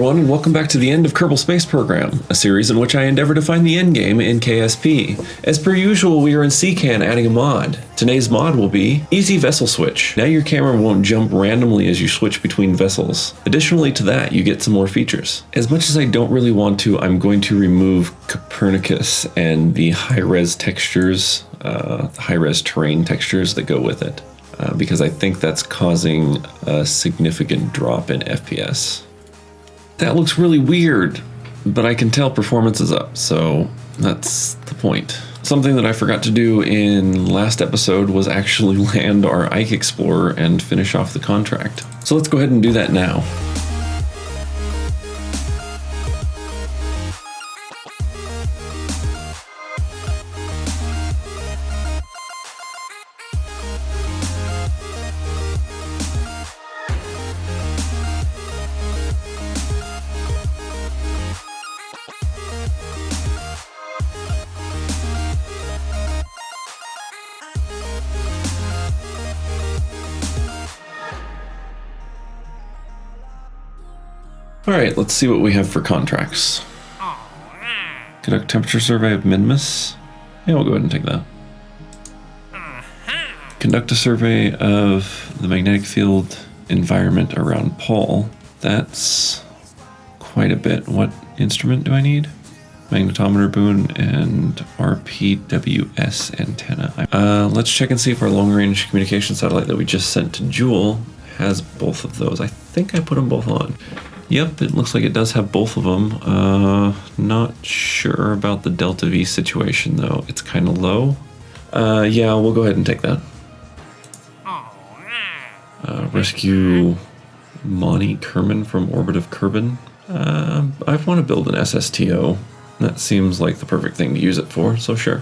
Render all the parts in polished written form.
everyone, and welcome back to the end of Kerbal Space Program, a series in which I endeavor to find the endgame in KSP. As per usual, we are in CCAN adding a mod. Today's mod will be Easy Vessel Switch. Now your camera won't jump randomly as you switch between vessels. Additionally to that, you get some more features. As much as I don't really want to, I'm going to remove Copernicus and the high-res textures, high-res terrain textures that go with it, because I think that's causing a significant drop in FPS. That looks really weird, but I can tell performance is up, so that's the point. Something that I forgot to do in last episode was actually land our Ike Explorer and finish off the contract. So let's go ahead and do that now. Alright, let's see what we have for contracts. Conduct temperature survey of Minmus. Yeah, we'll go ahead and take that. Conduct a survey of the magnetic field environment around Paul. That's quite a bit. What instrument do I need? Magnetometer boon and RPWS antenna. Let's check and see if our long-range communication satellite that we just sent to Jewel has both of those. I think I put them both on. Yep, it looks like it does have both of them. Not sure about the Delta V situation though. It's kind of low. Yeah, we'll go ahead and take that. Rescue Monty Kerman from orbit of Kerbal. I want to build an SSTO. That seems like the perfect thing to use it for, so sure.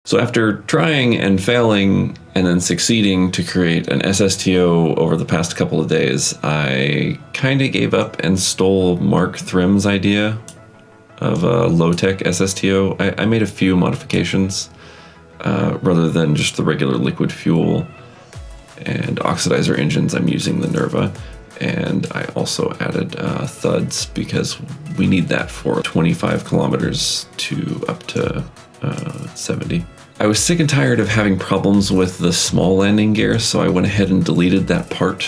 So after trying and failing and then succeeding to create an SSTO over the past couple of days, I kind of gave up and stole Mark Thrim's idea of a low-tech SSTO. I made a few modifications rather than just the regular liquid fuel and oxidizer engines. I'm using the Nerva, and I also added thuds because we need that for 25 kilometers to up to 70. I was sick and tired of having problems with the small landing gear, so I went ahead and deleted that part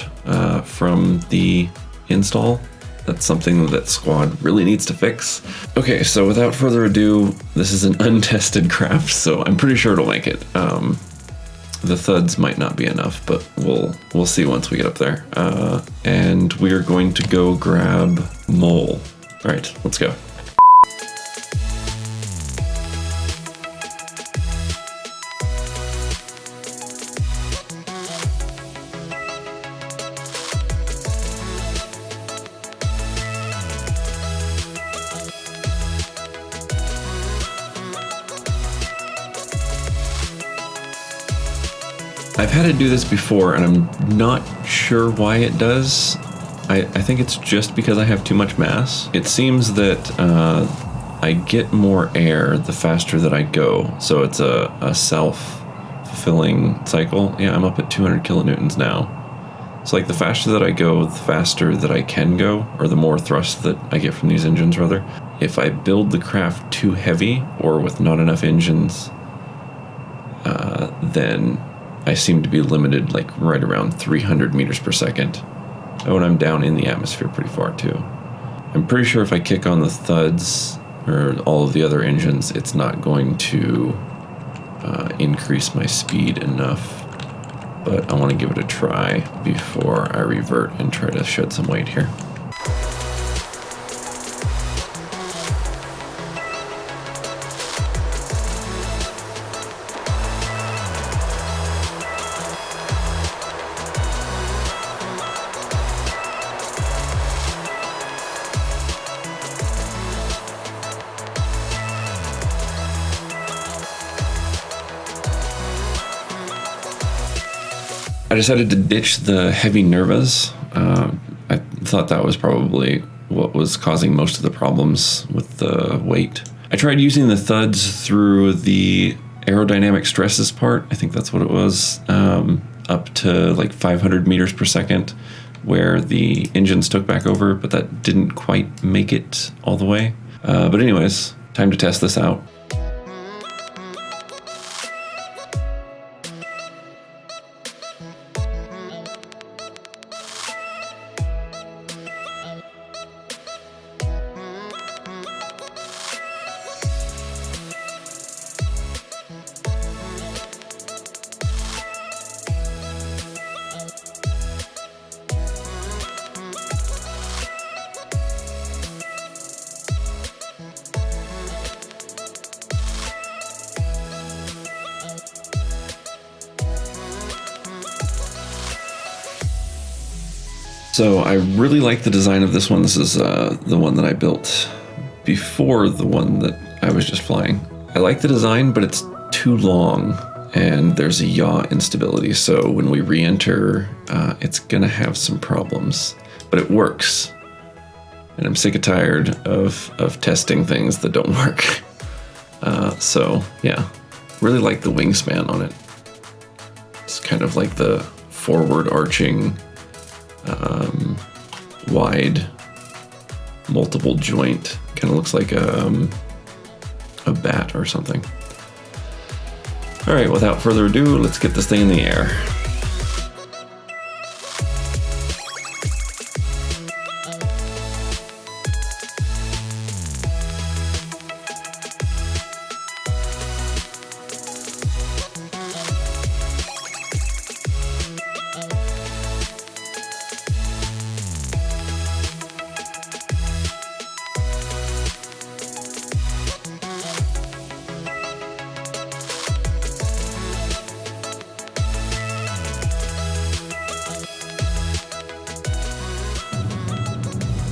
from the install. That's something that Squad really needs to fix. Okay, so without further ado, this is an untested craft, so I'm pretty sure it'll make it. The thuds might not be enough, but we'll see once we get up there. And we are going to go grab Mole. All right, let's go. I've had to do this before, and I'm not sure why it does. I think it's just because I have too much mass. It seems that I get more air the faster that I go. So it's a self-fulfilling cycle. Yeah, I'm up at 200 kilonewtons now. So like the faster that I go, the faster that I can go, or the more thrust that I get from these engines rather. If I build the craft too heavy or with not enough engines, then I seem to be limited like right around 300 meters per second. Oh, and I'm down in the atmosphere pretty far too. I'm pretty sure if I kick on the thuds or all of the other engines, it's not going to increase my speed enough. But I want to give it a try before I revert and try to shed some weight here. I decided to ditch the heavy nervas. I thought that was probably what was causing most of the problems with the weight. I tried using the thuds through the aerodynamic stresses part. I think that's what it was, up to like 500 meters per second, where the engines took back over, but that didn't quite make it all the way. But anyways, time to test this out. So I really like the design of this one. This is the one that I built before the one that I was just flying. I like the design, but it's too long and there's a yaw instability. So when we re-enter, it's gonna have some problems, but it works. And I'm sick and tired of testing things that don't work. So yeah, really like the wingspan on it. It's kind of like the forward arching, wide, multiple joint. Kind of looks like a bat or something. All right, without further ado, let's get this thing in the air.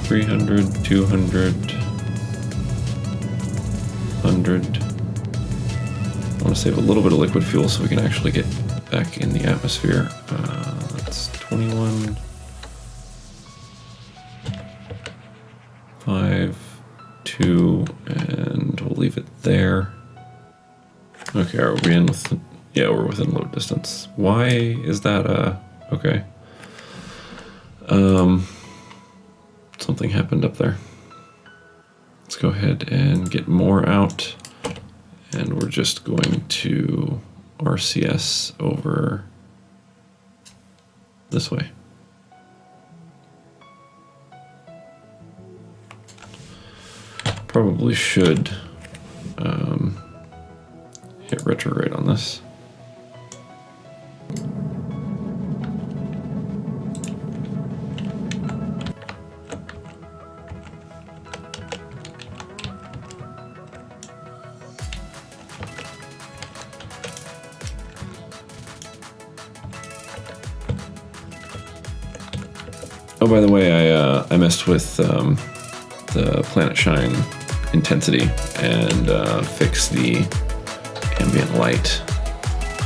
$300, $200, $100. I want to save a little bit of liquid fuel so we can actually get back in the atmosphere. That's 21, 5, 2, and we'll leave it there. Okay, are we in with? Yeah, we're within load distance. Why is that? Okay. Something happened up there. Let's go ahead and get more out, and we're just going to RCS over this way. Probably should hit retrograde on this. Oh, by the way, I messed with the Planet Shine intensity and fixed the ambient light.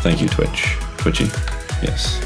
Thank you, Twitchy. Yes.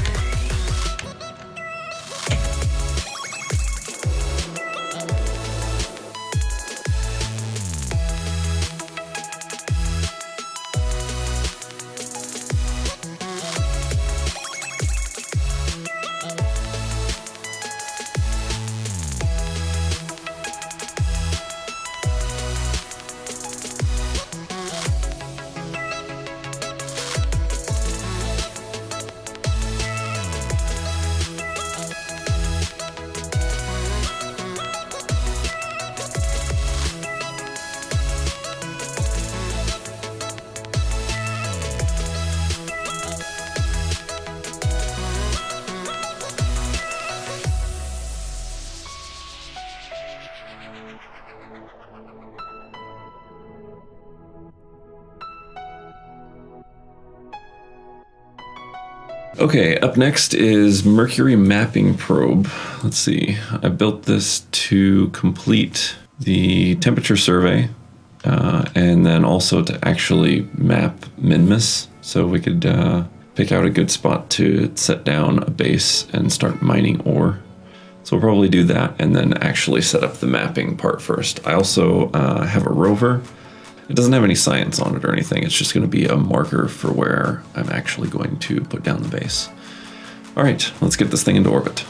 Okay, up next is Mercury Mapping Probe. Let's see. I built this to complete the temperature survey and then also to actually map Minmus, so we could pick out a good spot to set down a base and start mining ore. So we'll probably do that and then actually set up the mapping part first. I also have a rover. It doesn't have any science on it or anything. It's just going to be a marker for where I'm actually going to put down the base. All right, let's get this thing into orbit.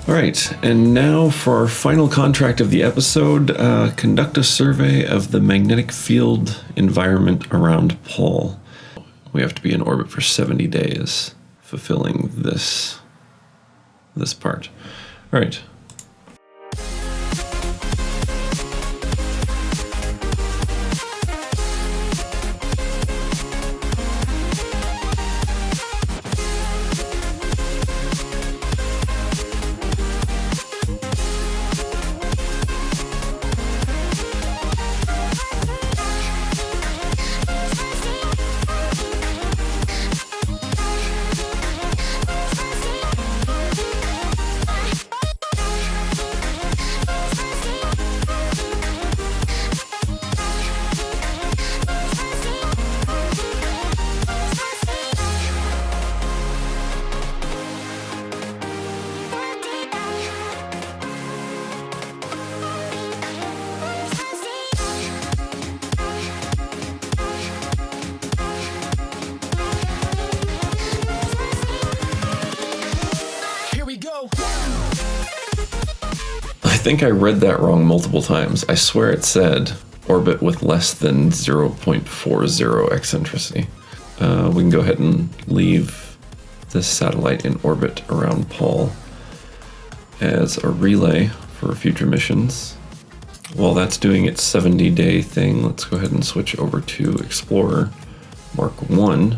All right, and now for our final contract of the episode, conduct a survey of the magnetic field environment around Paul. We have to be in orbit for 70 days, fulfilling this part. All right. I think I read that wrong multiple times. I swear it said orbit with less than 0.40 eccentricity. We can go ahead and leave this satellite in orbit around Paul as a relay for future missions. While that's doing its 70-day thing, let's go ahead and switch over to Explorer Mark 1.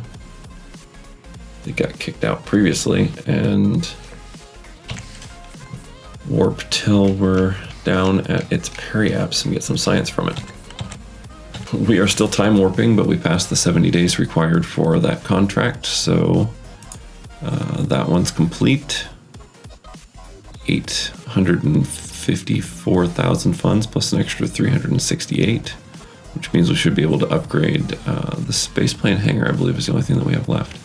It got kicked out previously, and warp till we're down at its periapse and get some science from it. We are still time warping, but we passed the 70 days required for that contract, so that one's complete. 854,000 funds plus an extra 368, which means we should be able to upgrade the spaceplane hangar, I believe is the only thing that we have left.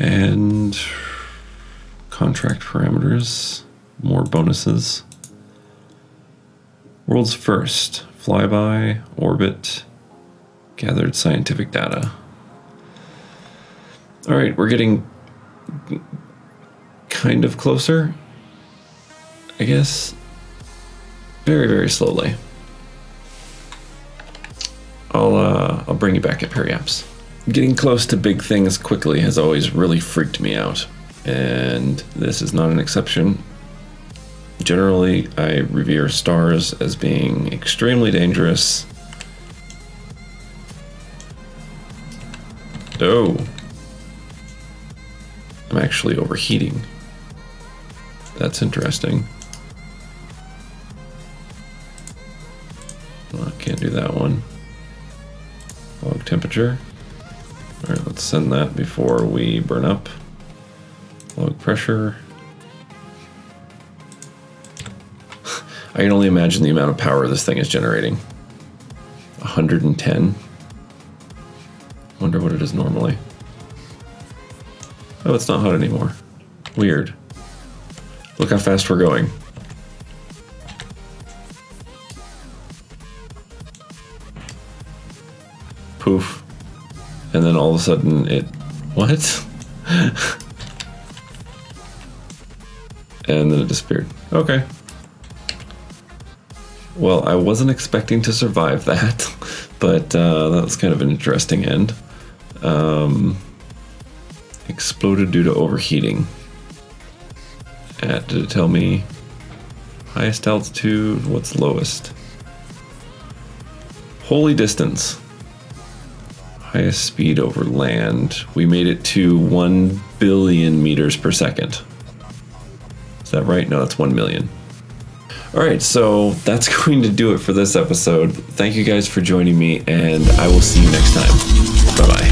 And contract parameters. More bonuses. World's first. Flyby, orbit, gathered scientific data. All right, we're getting kind of closer, I guess. Very, very slowly. I'll bring you back at periapse. Getting close to big things quickly has always really freaked me out, and this is not an exception. Generally, I revere stars as being extremely dangerous Oh. I'm actually overheating. That's interesting. Well, I can't do that one. Log temperature. Alright, let's send that before we burn up. Log pressure. I can only imagine the amount of power this thing is generating. 110. Wonder what it is normally. Oh, it's not hot anymore. Weird. Look how fast we're going. Poof. And then all of a sudden it... What? And then it disappeared. Okay. Well, I wasn't expecting to survive that, but that was kind of an interesting end. Exploded due to overheating. Did it tell me highest altitude? What's lowest? Holy distance. Highest speed over land. We made it to 1 billion meters per second. Is that right? No, that's 1 million. All right, so that's going to do it for this episode. Thank you guys for joining me, and I will see you next time. Bye-bye.